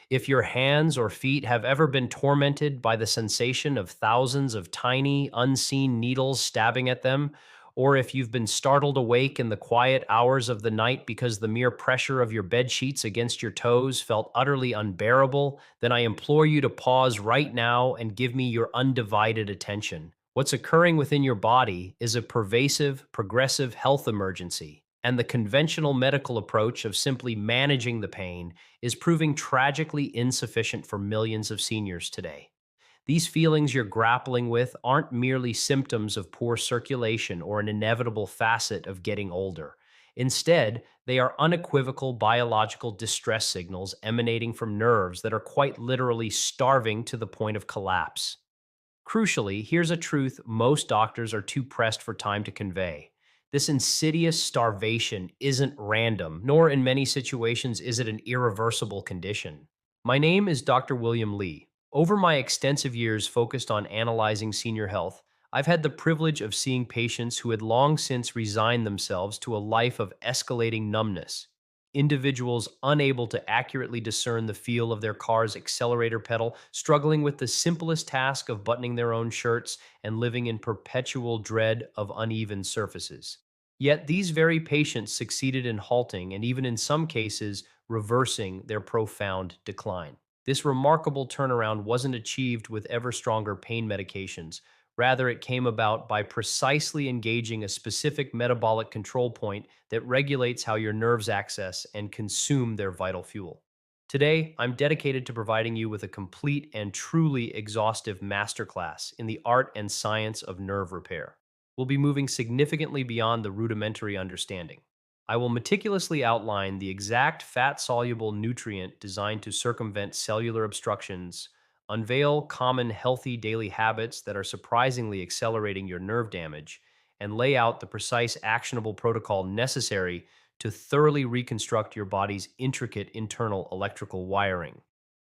If your hands or feet have ever been tormented by the sensation of thousands of tiny, unseen needles stabbing at them, or if you've been startled awake in the quiet hours of the night because the mere pressure of your bed sheets against your toes felt utterly unbearable, then I implore you to pause right now and give me your undivided attention. What's occurring within your body is a pervasive, progressive health emergency, and the conventional medical approach of simply managing the pain is proving tragically insufficient for millions of seniors today. These feelings you're grappling with aren't merely symptoms of poor circulation or an inevitable facet of getting older. Instead, they are unequivocal biological distress signals emanating from nerves that are quite literally starving to the point of collapse. Crucially, here's a truth most doctors are too pressed for time to convey. This insidious starvation isn't random, nor in many situations is it an irreversible condition. My name is Dr. William Lee. Over my extensive years focused on analyzing senior health, I've had the privilege of seeing patients who had long since resigned themselves to a life of escalating numbness. Individuals unable to accurately discern the feel of their car's accelerator pedal, struggling with the simplest task of buttoning their own shirts, and living in perpetual dread of uneven surfaces. Yet these very patients succeeded in halting and even in some cases reversing their profound decline. This remarkable turnaround wasn't achieved with ever stronger pain medications. Rather, it came about by precisely engaging a specific metabolic control point that regulates how your nerves access and consume their vital fuel. Today, I'm dedicated to providing you with a complete and truly exhaustive masterclass in the art and science of nerve repair. We'll be moving significantly beyond the rudimentary understanding. I will meticulously outline the exact fat soluble nutrient designed to circumvent cellular obstructions, unveil common healthy daily habits that are surprisingly accelerating your nerve damage, and lay out the precise actionable protocol necessary to thoroughly reconstruct your body's intricate internal electrical wiring.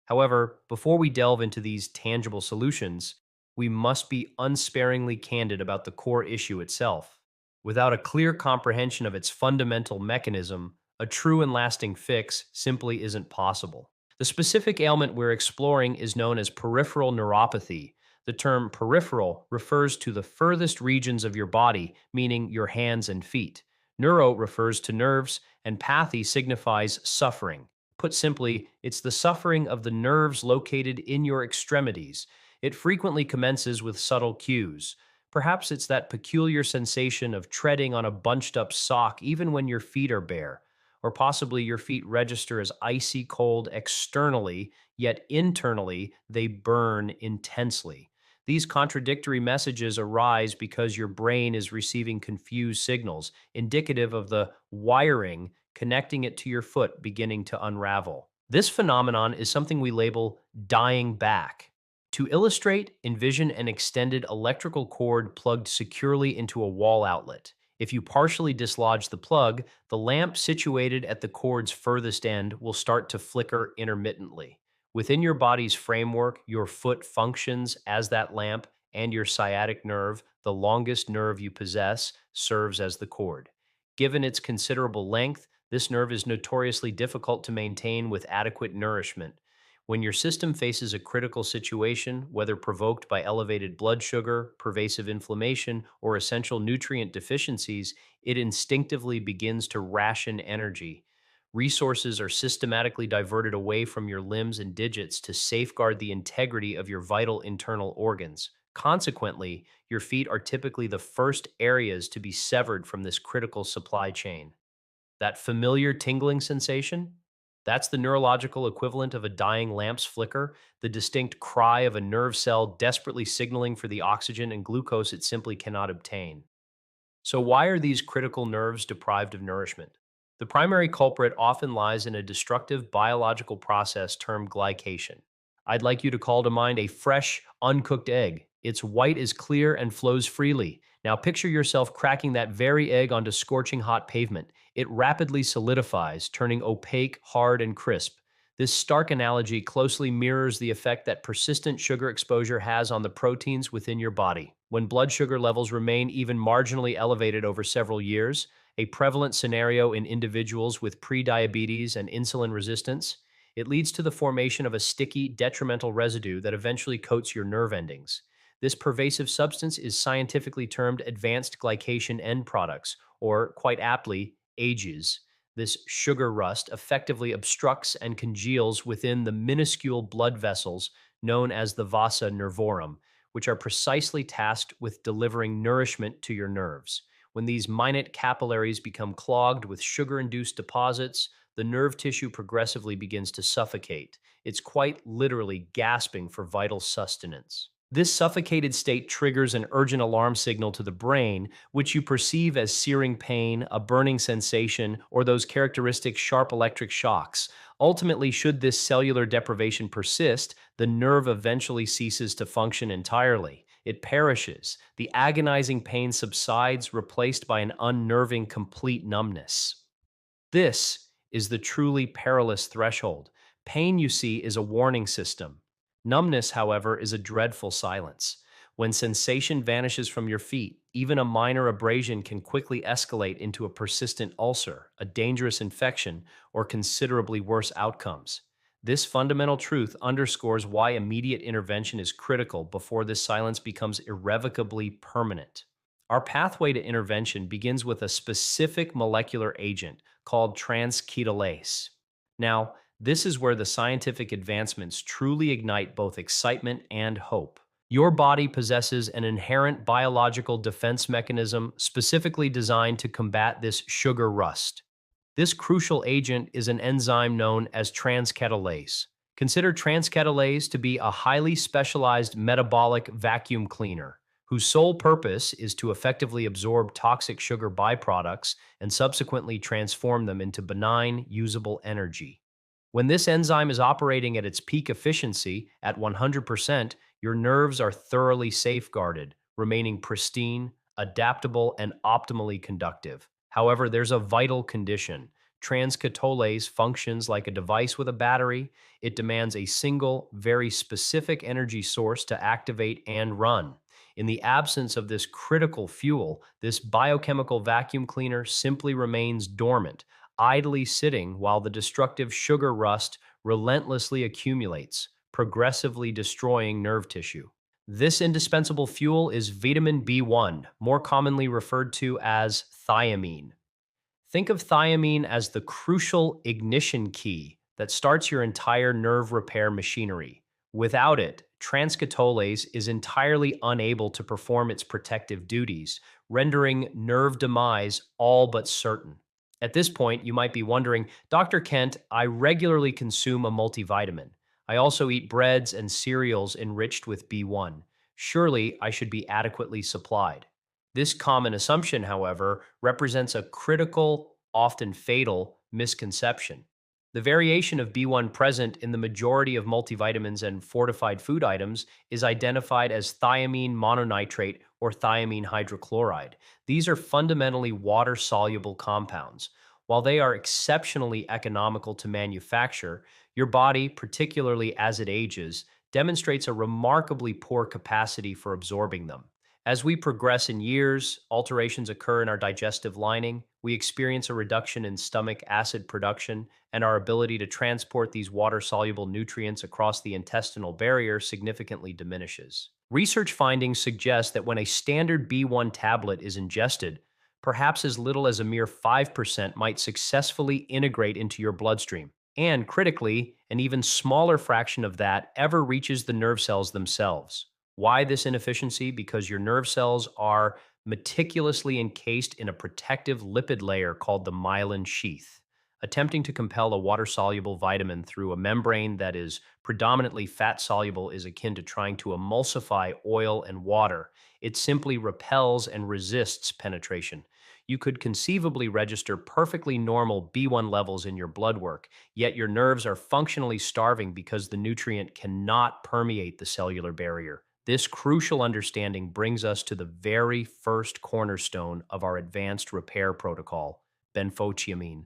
However, before we delve into these tangible solutions, we must be unsparingly candid about the core issue itself. Without a clear comprehension of its fundamental mechanism, a true and lasting fix simply isn't possible. The specific ailment we're exploring is known as peripheral neuropathy. The term peripheral refers to the furthest regions of your body, meaning your hands and feet. Neuro refers to nerves, and pathy signifies suffering. Put simply, it's the suffering of the nerves located in your extremities. It frequently commences with subtle cues. Perhaps it's that peculiar sensation of treading on a bunched up sock even when your feet are bare. Or possibly your feet register as icy cold externally, yet internally they burn intensely. These contradictory messages arise because your brain is receiving confused signals, indicative of the wiring connecting it to your foot beginning to unravel. This phenomenon is something we label dying back. To illustrate, envision an extended electrical cord plugged securely into a wall outlet. If you partially dislodge the plug, the lamp situated at the cord's furthest end will start to flicker intermittently. Within your body's framework, your foot functions as that lamp, and your sciatic nerve, the longest nerve you possess, serves as the cord. Given its considerable length, this nerve is notoriously difficult to maintain with adequate nourishment. When your system faces a critical situation, whether provoked by elevated blood sugar, pervasive inflammation, or essential nutrient deficiencies, it instinctively begins to ration energy. Resources are systematically diverted away from your limbs and digits to safeguard the integrity of your vital internal organs. Consequently, your feet are typically the first areas to be severed from this critical supply chain. That familiar tingling sensation? That's the neurological equivalent of a dying lamp's flicker, the distinct cry of a nerve cell desperately signaling for the oxygen and glucose it simply cannot obtain. So, why are these critical nerves deprived of nourishment? The primary culprit often lies in a destructive biological process termed glycation. I'd like you to call to mind a fresh, uncooked egg. Its white is clear and flows freely. Now picture yourself cracking that very egg onto scorching hot pavement. It rapidly solidifies, turning opaque, hard, and crisp. This stark analogy closely mirrors the effect that persistent sugar exposure has on the proteins within your body. When blood sugar levels remain even marginally elevated over several years, a prevalent scenario in individuals with prediabetes and insulin resistance, It leads to the formation of a sticky, detrimental residue that eventually coats your nerve endings. This pervasive substance is scientifically termed advanced glycation end products, or quite aptly, AGEs. This sugar rust effectively obstructs and congeals within the minuscule blood vessels known as the vasa nervorum, which are precisely tasked with delivering nourishment to your nerves. When these minute capillaries become clogged with sugar induced deposits, the nerve tissue progressively begins to suffocate. It's quite literally gasping for vital sustenance. This suffocated state triggers an urgent alarm signal to the brain, which you perceive as searing pain, a burning sensation, or those characteristic sharp electric shocks. Ultimately, should this cellular deprivation persist, the nerve eventually ceases to function entirely. It perishes. The agonizing pain subsides, replaced by an unnerving complete numbness. This is the truly perilous threshold. Pain, you see, is a warning system. Numbness, however, is a dreadful silence. When sensation vanishes from your feet, even a minor abrasion can quickly escalate into a persistent ulcer, a dangerous infection, or considerably worse outcomes. This fundamental truth underscores why immediate intervention is critical before this silence becomes irrevocably permanent. Our pathway to intervention begins with a specific molecular agent called transketolase. Now, this is where the scientific advancements truly ignite both excitement and hope. Your body possesses an inherent biological defense mechanism specifically designed to combat this sugar rust. This crucial agent is an enzyme known as transketolase. Consider transketolase to be a highly specialized metabolic vacuum cleaner whose sole purpose is to effectively absorb toxic sugar byproducts and subsequently transform them into benign, usable energy. When this enzyme is operating at its peak efficiency at 100%, your nerves are thoroughly safeguarded, remaining pristine, adaptable, and optimally conductive. However, there's a vital condition. Transcatolase functions like a device with a battery. It demands a single, very specific energy source to activate and run. In the absence of this critical fuel, this biochemical vacuum cleaner simply remains dormant, idly sitting while the destructive sugar rust relentlessly accumulates, progressively destroying nerve tissue. This indispensable fuel is vitamin B1, more commonly referred to as thiamine. Think of thiamine as the crucial ignition key that starts your entire nerve repair machinery. Without it, transcatolase is entirely unable to perform its protective duties, rendering nerve demise all but certain. At this point, you might be wondering, Dr. Kent, I regularly consume a multivitamin. I also eat breads and cereals enriched with B1. Surely I should be adequately supplied. This common assumption, however, represents a critical, often fatal, misconception. The variation of B1 present in the majority of multivitamins and fortified food items is identified as thiamine mononitrate or thiamine hydrochloride. These are fundamentally water soluble compounds. While they are exceptionally economical to manufacture, your body, particularly as it ages, demonstrates a remarkably poor capacity for absorbing them. As we progress in years, alterations occur in our digestive lining. We experience a reduction in stomach acid production, and our ability to transport these water soluble nutrients across the intestinal barrier significantly diminishes. Research findings suggest that when a standard B1 tablet is ingested, perhaps as little as a mere 5% might successfully integrate into your bloodstream. And critically, an even smaller fraction of that ever reaches the nerve cells themselves. Why this inefficiency? Because your nerve cells are meticulously encased in a protective lipid layer called the myelin sheath. Attempting to compel a water soluble vitamin through a membrane that is predominantly fat soluble is akin to trying to emulsify oil and water. It simply repels and resists penetration. You could conceivably register perfectly normal B1 levels in your blood work, yet your nerves are functionally starving because the nutrient cannot permeate the cellular barrier. This crucial understanding brings us to the very first cornerstone of our advanced repair protocol, benfotiamine.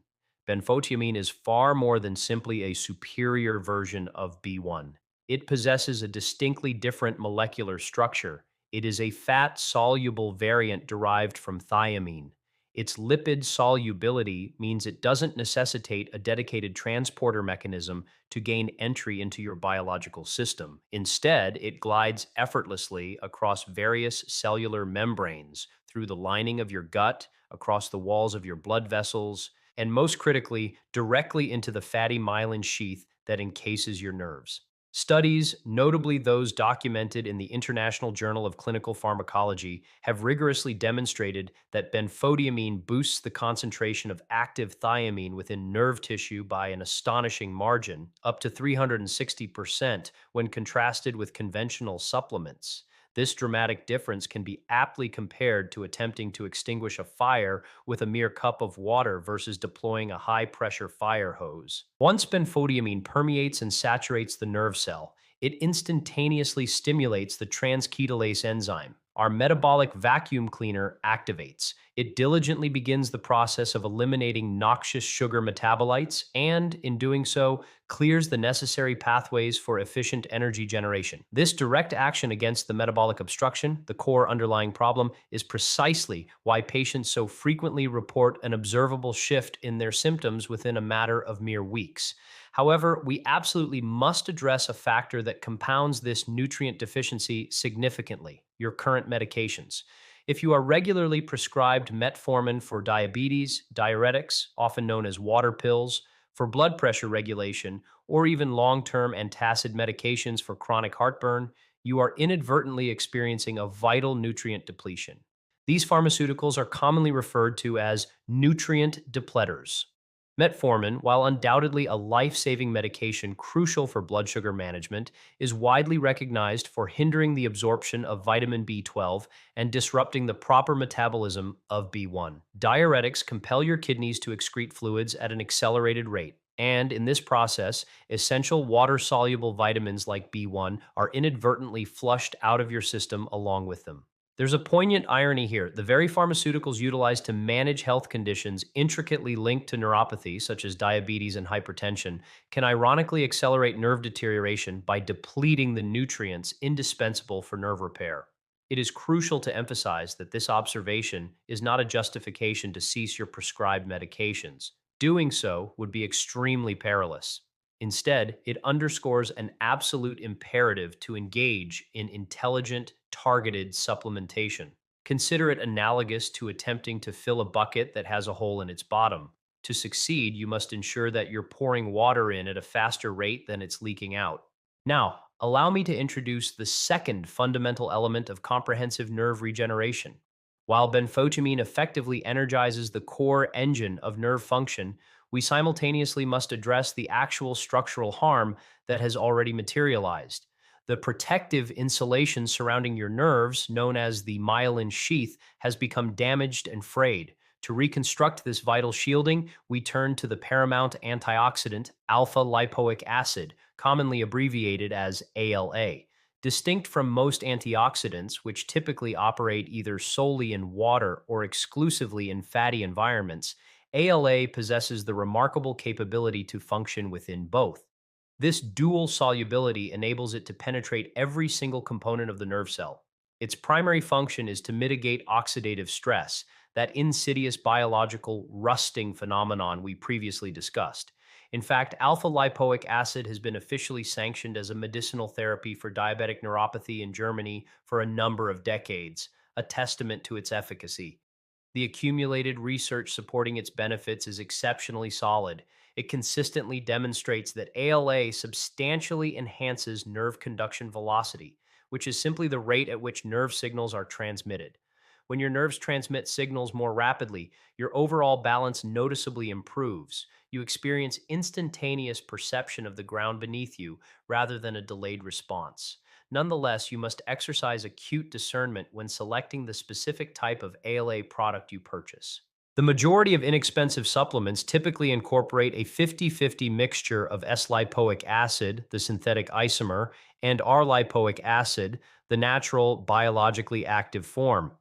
Benfotiamine is far more than simply a superior version of B1. It possesses a distinctly different molecular structure. It is a fat soluble variant derived from thiamine. Its lipid solubility means it doesn't necessitate a dedicated transporter mechanism to gain entry into your biological system. Instead, it glides effortlessly across various cellular membranes through the lining of your gut, across the walls of your blood vessels, and most critically, directly into the fatty myelin sheath that encases your nerves. Studies, notably those documented in the International Journal of Clinical Pharmacology, have rigorously demonstrated that benfotiamine boosts the concentration of active thiamine within nerve tissue by an astonishing margin, up to 360% when contrasted with conventional supplements. This dramatic difference can be aptly compared to attempting to extinguish a fire with a mere cup of water versus deploying a high pressure fire hose. Once benfotiamine permeates and saturates the nerve cell, it instantaneously stimulates the transketolase enzyme. Our metabolic vacuum cleaner activates. It diligently begins the process of eliminating noxious sugar metabolites and, in doing so, clears the necessary pathways for efficient energy generation. This direct action against the metabolic obstruction, the core underlying problem, is precisely why patients so frequently report an observable shift in their symptoms within a matter of mere weeks. However, we absolutely must address a factor that compounds this nutrient deficiency significantly: your current medications. If you are regularly prescribed metformin for diabetes, diuretics, often known as water pills, for blood pressure regulation, or even long term antacid medications for chronic heartburn, you are inadvertently experiencing a vital nutrient depletion. These pharmaceuticals are commonly referred to as nutrient depleters. Metformin, while undoubtedly a life saving medication crucial for blood sugar management, is widely recognized for hindering the absorption of vitamin B12 and disrupting the proper metabolism of B1. Diuretics compel your kidneys to excrete fluids at an accelerated rate. And in this process, essential water soluble vitamins like B1 are inadvertently flushed out of your system along with them. There's a poignant irony here. The very pharmaceuticals utilized to manage health conditions intricately linked to neuropathy, such as diabetes and hypertension, can ironically accelerate nerve deterioration by depleting the nutrients indispensable for nerve repair. It is crucial to emphasize that this observation is not a justification to cease your prescribed medications. Doing so would be extremely perilous. Instead, it underscores an absolute imperative to engage in intelligent, targeted supplementation. Consider it analogous to attempting to fill a bucket that has a hole in its bottom. To succeed, you must ensure that you're pouring water in at a faster rate than it's leaking out. Now, allow me to introduce the second fundamental element of comprehensive nerve regeneration. While benfotiamine effectively energizes the core engine of nerve function, we simultaneously must address the actual structural harm that has already materialized. The protective insulation surrounding your nerves, known as the myelin sheath, has become damaged and frayed. To reconstruct this vital shielding, we turn to the paramount antioxidant, alpha lipoic acid, commonly abbreviated as ALA. Distinct from most antioxidants, which typically operate either solely in water or exclusively in fatty environments, ALA possesses the remarkable capability to function within both. This dual solubility enables it to penetrate every single component of the nerve cell. Its primary function is to mitigate oxidative stress, that insidious biological rusting phenomenon we previously discussed. In fact, alpha lipoic acid has been officially sanctioned as a medicinal therapy for diabetic neuropathy in Germany for a number of decades, a testament to its efficacy. The accumulated research supporting its benefits is exceptionally solid. It consistently demonstrates that ALA substantially enhances nerve conduction velocity, which is simply the rate at which nerve signals are transmitted. When your nerves transmit signals more rapidly, your overall balance noticeably improves. You experience instantaneous perception of the ground beneath you rather than a delayed response. Nonetheless, you must exercise acute discernment when selecting the specific type of ALA product you purchase. The majority of inexpensive supplements typically incorporate a 50-50 mixture of S-lipoic acid, the synthetic isomer, and R-lipoic acid, the natural biologically active form.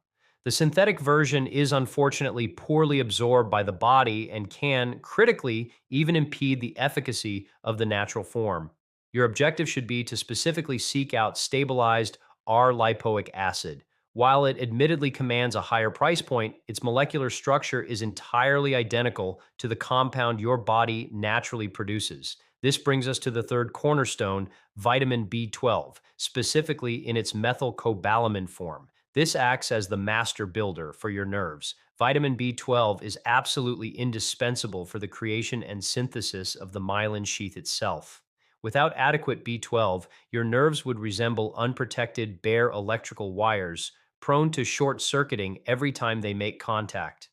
The synthetic version is unfortunately poorly absorbed by the body and can, critically, even impede the efficacy of the natural form. Your objective should be to specifically seek out stabilized R-lipoic acid, While it admittedly commands a higher price point, its molecular structure is entirely identical to the compound your body naturally produces. This brings us to the third cornerstone, vitamin B12, specifically in its methylcobalamin form. This acts as the master builder for your nerves. Vitamin B12 is absolutely indispensable for the creation and synthesis of the myelin sheath itself. Without adequate B12, your nerves would resemble unprotected bare electrical wires, prone to short circuiting every time they make contact.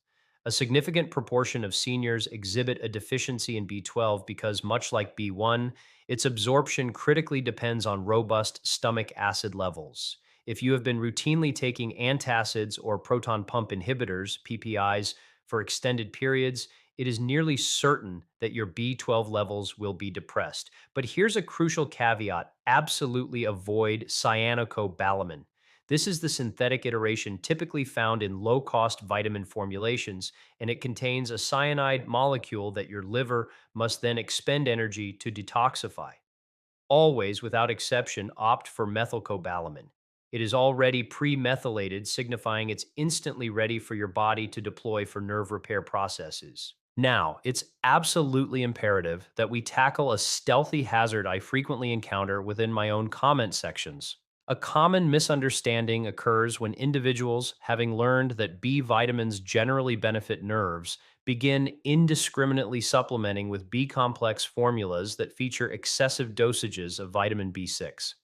A significant proportion of seniors exhibit a deficiency in B12 because, much like B1, its absorption critically depends on robust stomach acid levels. If you have been routinely taking antacids or proton pump inhibitors, PPIs, for extended periods, it is nearly certain that your B12 levels will be depressed. But here's a crucial caveat: absolutely avoid cyanocobalamin. This is the synthetic iteration typically found in low cost vitamin formulations, and it contains a cyanide molecule that your liver must then expend energy to detoxify. Always, without exception, opt for methylcobalamin. It is already pre-methylated, signifying it's instantly ready for your body to deploy for nerve repair processes. Now, it's absolutely imperative that we tackle a stealthy hazard I frequently encounter within my own comment sections. A common misunderstanding occurs when individuals, having learned that B vitamins generally benefit nerves, begin indiscriminately supplementing with B complex formulas that feature excessive dosages of vitamin B6.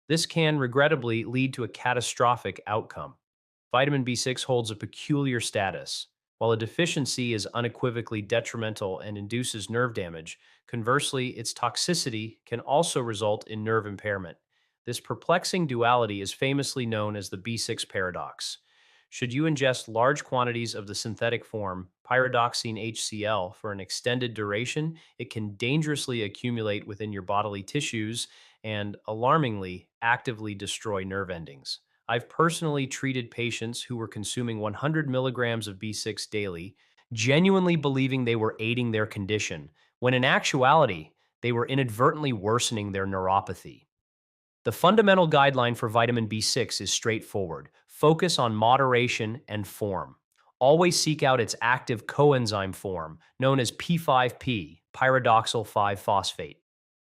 This can regrettably lead to a catastrophic outcome. Vitamin B6 holds a peculiar status. While a deficiency is unequivocally detrimental and induces nerve damage, conversely, its toxicity can also result in nerve impairment. This perplexing duality is famously known as the B6 paradox. Should you ingest large quantities of the synthetic form, pyridoxine HCl, for an extended duration, it can dangerously accumulate within your bodily tissues and, alarmingly, actively destroy nerve endings. I've personally treated patients who were consuming 100 milligrams of B6 daily, genuinely believing they were aiding their condition, when in actuality, they were inadvertently worsening their neuropathy. The fundamental guideline for vitamin B6 is straightforward: focus on moderation and form. Always seek out its active coenzyme form, known as P5P, pyridoxal 5 phosphate.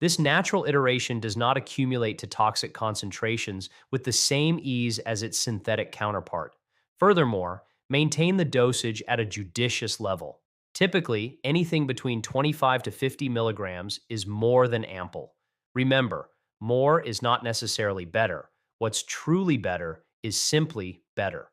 This natural iteration does not accumulate to toxic concentrations with the same ease as its synthetic counterpart. Furthermore, maintain the dosage at a judicious level. Typically, anything between 25 to 50 milligrams is more than ample. Remember, more is not necessarily better. What's truly better is simply better.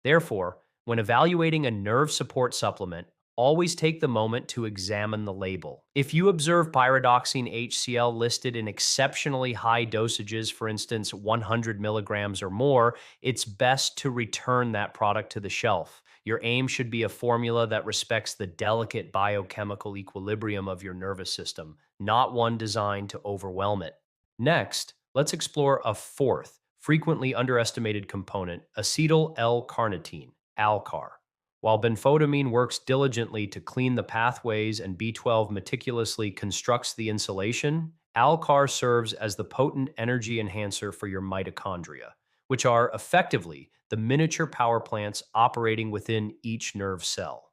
Therefore, when evaluating a nerve support supplement, always take the moment to examine the label. If you observe pyridoxine HCl listed in exceptionally high dosages, for instance 100 milligrams or more, it's best to return that product to the shelf. Your aim should be a formula that respects the delicate biochemical equilibrium of your nervous system, not one designed to overwhelm it. Next, let's explore a fourth, frequently underestimated component, acetyl L-carnitine, ALCAR. While benfotiamine works diligently to clean the pathways and B12 meticulously constructs the insulation, ALCAR serves as the potent energy enhancer for your mitochondria, which are effectively the miniature power plants operating within each nerve cell.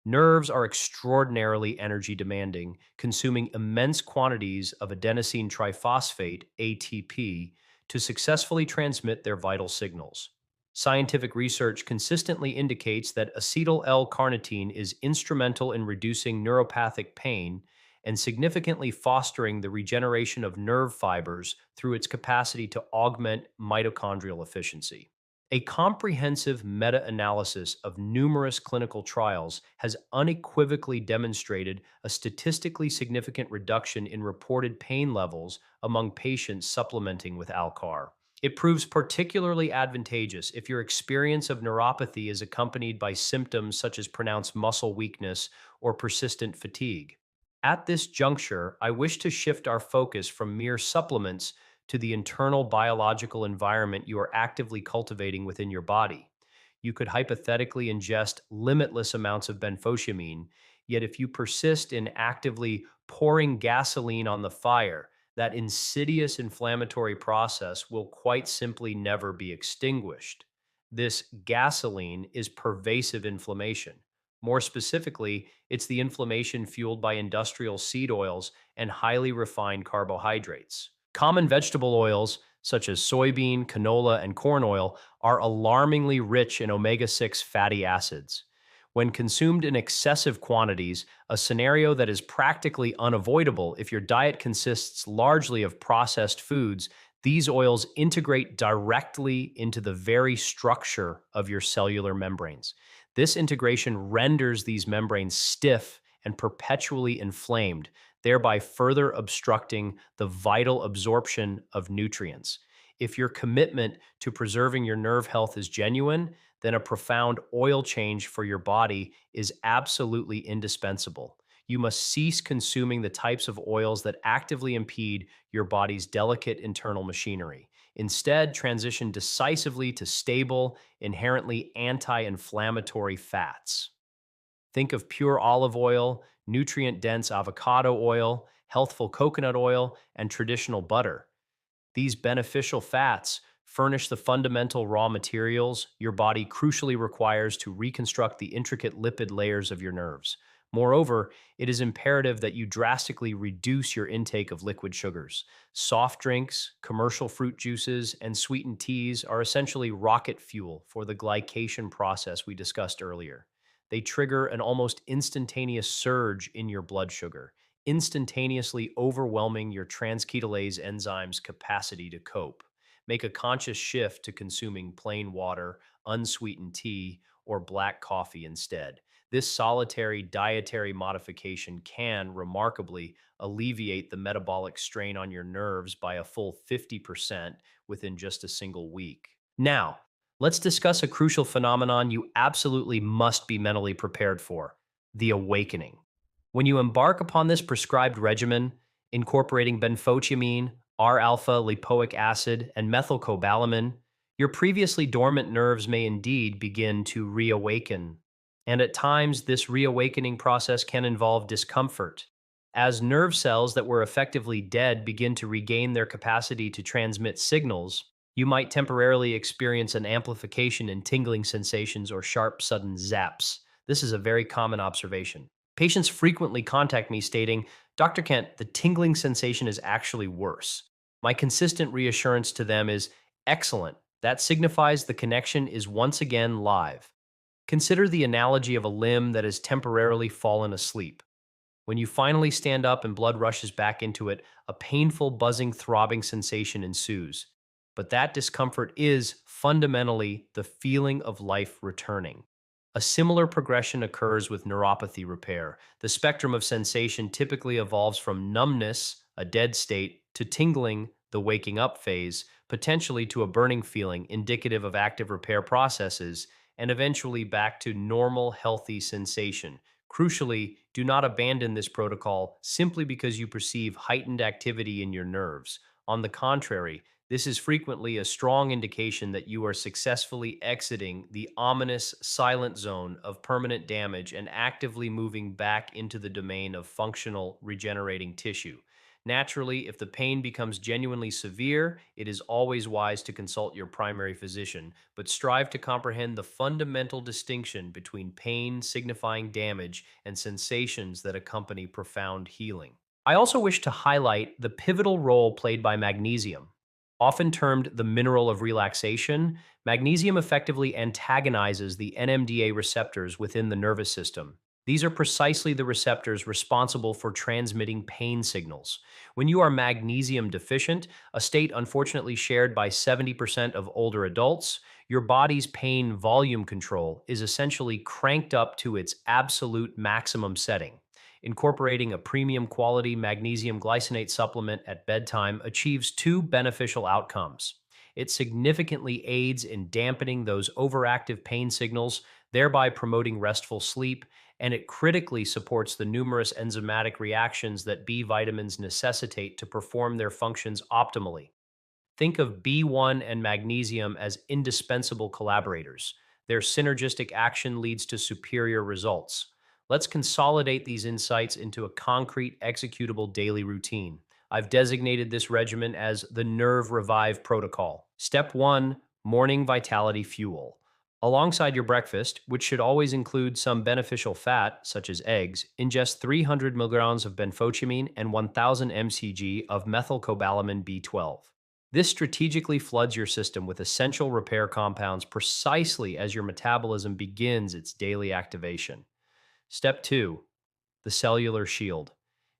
Nerves are extraordinarily energy demanding, consuming immense quantities of adenosine triphosphate, ATP, to successfully transmit their vital signals. Scientific research consistently indicates that acetyl L-carnitine is instrumental in reducing neuropathic pain and significantly fostering the regeneration of nerve fibers through its capacity to augment mitochondrial efficiency. A comprehensive meta-analysis of numerous clinical trials has unequivocally demonstrated a statistically significant reduction in reported pain levels among patients supplementing with Alcar. It proves particularly advantageous if your experience of neuropathy is accompanied by symptoms such as pronounced muscle weakness or persistent fatigue. At this juncture, I wish to shift our focus from mere supplements to the internal biological environment you are actively cultivating within your body. You could hypothetically ingest limitless amounts of benfotiamine, yet if you persist in actively pouring gasoline on the fire, that insidious inflammatory process will quite simply never be extinguished. This gasoline is pervasive inflammation. More specifically, it's the inflammation fueled by industrial seed oils and highly refined carbohydrates. Common vegetable oils, such as soybean, canola, and corn oil, are alarmingly rich in omega 6 fatty acids. When consumed in excessive quantities, a scenario that is practically unavoidable if your diet consists largely of processed foods, these oils integrate directly into the very structure of your cellular membranes. This integration renders these membranes stiff and perpetually inflamed, thereby further obstructing the vital absorption of nutrients. If your commitment to preserving your nerve health is genuine, then a profound oil change for your body is absolutely indispensable. You must cease consuming the types of oils that actively impede your body's delicate internal machinery. Instead, transition decisively to stable, inherently anti inflammatory fats. Think of pure olive oil, nutrient dense avocado oil, healthful coconut oil, and traditional butter. These beneficial fats furnish the fundamental raw materials your body crucially requires to reconstruct the intricate lipid layers of your nerves. Moreover, it is imperative that you drastically reduce your intake of liquid sugars. Soft drinks, commercial fruit juices, and sweetened teas are essentially rocket fuel for the glycation process we discussed earlier. They trigger an almost instantaneous surge in your blood sugar, instantaneously overwhelming your transketolase enzyme's capacity to cope. Make a conscious shift to consuming plain water, unsweetened tea, or black coffee instead. This solitary dietary modification can remarkably alleviate the metabolic strain on your nerves by a full 50% within just a single week. Now, let's discuss a crucial phenomenon you absolutely must be mentally prepared for: the awakening. When you embark upon this prescribed regimen, incorporating benfotiamine, R-alpha lipoic acid, and methylcobalamin, your previously dormant nerves may indeed begin to reawaken. And at times, this reawakening process can involve discomfort. As nerve cells that were effectively dead begin to regain their capacity to transmit signals, you might temporarily experience an amplification in tingling sensations or sharp, sudden zaps. This is a very common observation. Patients frequently contact me stating, "Dr. Kent, the tingling sensation is actually worse." My consistent reassurance to them is, "Excellent. That signifies the connection is once again live." Consider the analogy of a limb that has temporarily fallen asleep. When you finally stand up and blood rushes back into it, a painful, buzzing, throbbing sensation ensues. But that discomfort is fundamentally the feeling of life returning. A similar progression occurs with neuropathy repair. The spectrum of sensation typically evolves from numbness, a dead state, to tingling, the waking up phase, potentially to a burning feeling indicative of active repair processes, and eventually back to normal, healthy sensation. Crucially, do not abandon this protocol simply because you perceive heightened activity in your nerves. On the contrary, this is frequently a strong indication that you are successfully exiting the ominous silent zone of permanent damage and actively moving back into the domain of functional, regenerating tissue. Naturally, if the pain becomes genuinely severe, it is always wise to consult your primary physician, but strive to comprehend the fundamental distinction between pain signifying damage and sensations that accompany profound healing. I also wish to highlight the pivotal role played by magnesium. Often termed the mineral of relaxation, magnesium effectively antagonizes the NMDA receptors within the nervous system. These are precisely the receptors responsible for transmitting pain signals. When you are magnesium deficient, a state unfortunately shared by 70% of older adults, your body's pain volume control is essentially cranked up to its absolute maximum setting. Incorporating a premium quality magnesium glycinate supplement at bedtime achieves two beneficial outcomes. It significantly aids in dampening those overactive pain signals, thereby promoting restful sleep, and it critically supports the numerous enzymatic reactions that B vitamins necessitate to perform their functions optimally. Think of B1 and magnesium as indispensable collaborators. Their synergistic action leads to superior results. Let's consolidate these insights into a concrete, executable daily routine. I've designated this regimen as the Nerve Revive Protocol. Step 1: Morning Vitality Fuel. Alongside your breakfast, which should always include some beneficial fat, such as eggs, ingest 300 milligrams of benfotiamine and 1000 mcg of methylcobalamin B12. This strategically floods your system with essential repair compounds precisely as your metabolism begins its daily activation. Step 2, the cellular shield.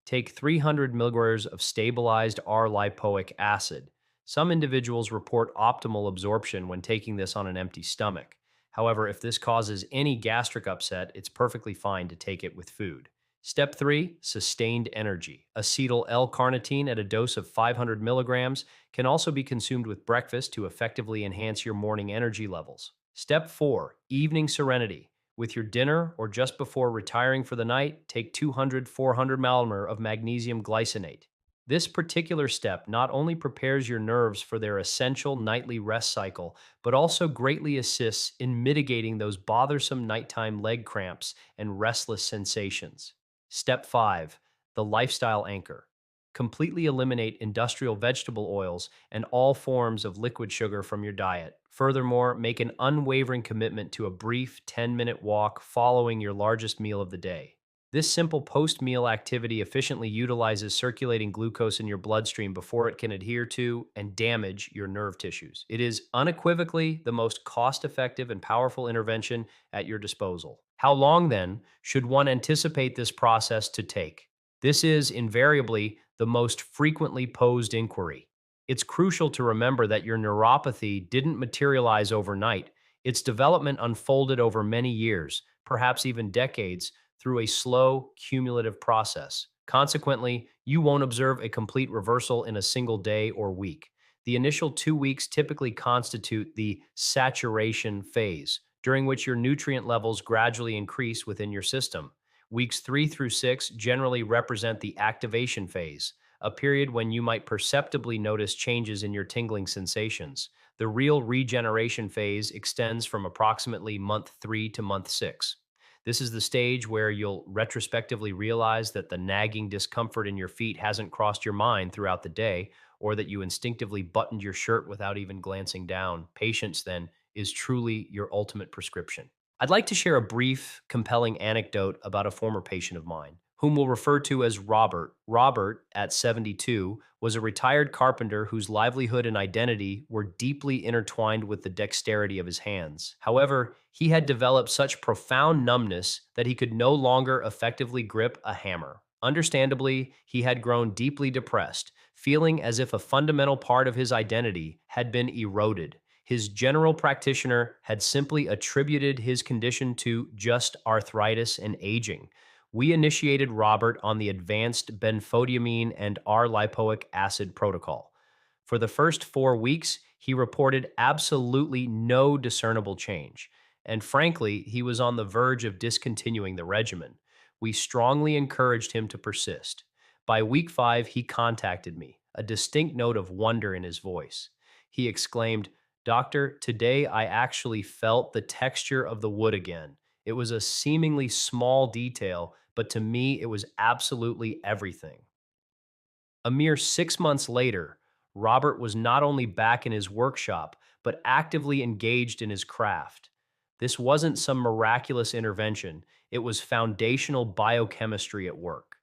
Take 300 milligrams of stabilized R-lipoic acid. Some individuals report optimal absorption when taking this on an empty stomach. However, if this causes any gastric upset, it's perfectly fine to take it with food. Step 3, sustained energy. Acetyl L-carnitine at a dose of 500 milligrams can also be consumed with breakfast to effectively enhance your morning energy levels. Step 4, evening serenity. With your dinner or just before retiring for the night, take 200-400 millimer of magnesium glycinate. This particular step not only prepares your nerves for their essential nightly rest cycle, but also greatly assists in mitigating those bothersome nighttime leg cramps and restless sensations. Step 5, the lifestyle anchor. Completely eliminate industrial vegetable oils and all forms of liquid sugar from your diet. Furthermore, make an unwavering commitment to a brief 10-minute walk following your largest meal of the day. This simple post meal activity efficiently utilizes circulating glucose in your bloodstream before it can adhere to and damage your nerve tissues. It is unequivocally the most cost effective and powerful intervention at your disposal. How long, then, should one anticipate this process to take? This is invariably the most frequently posed inquiry. It's crucial to remember that your neuropathy didn't materialize overnight. Its development unfolded over many years, perhaps even decades, through a slow, cumulative process. Consequently, you won't observe a complete reversal in a single day or week. The initial 2 weeks typically constitute the saturation phase, during which your nutrient levels gradually increase within your system. Weeks 3 through 6 generally represent the activation phase, a period when you might perceptibly notice changes in your tingling sensations. The real regeneration phase extends from approximately month 3 to month 6. This is the stage where you'll retrospectively realize that the nagging discomfort in your feet hasn't crossed your mind throughout the day, or that you instinctively buttoned your shirt without even glancing down. Patience, then, is truly your ultimate prescription. I'd like to share a brief, compelling anecdote about a former patient of mine, whom we'll refer to as Robert. Robert, at 72, was a retired carpenter whose livelihood and identity were deeply intertwined with the dexterity of his hands. However, he had developed such profound numbness that he could no longer effectively grip a hammer. Understandably, he had grown deeply depressed, feeling as if a fundamental part of his identity had been eroded. His general practitioner had simply attributed his condition to just arthritis and aging. We initiated Robert on the advanced benfotiamine and R-lipoic acid protocol. For the first 4 weeks, he reported absolutely no discernible change, and frankly, he was on the verge of discontinuing the regimen. We strongly encouraged him to persist. By week 5, he contacted me, a distinct note of wonder in his voice. He exclaimed, "Doctor, today I actually felt the texture of the wood again. It was a seemingly small detail, but to me it was absolutely everything." A mere 6 months later, Robert was not only back in his workshop, but actively engaged in his craft. This wasn't some miraculous intervention, it was foundational biochemistry at work.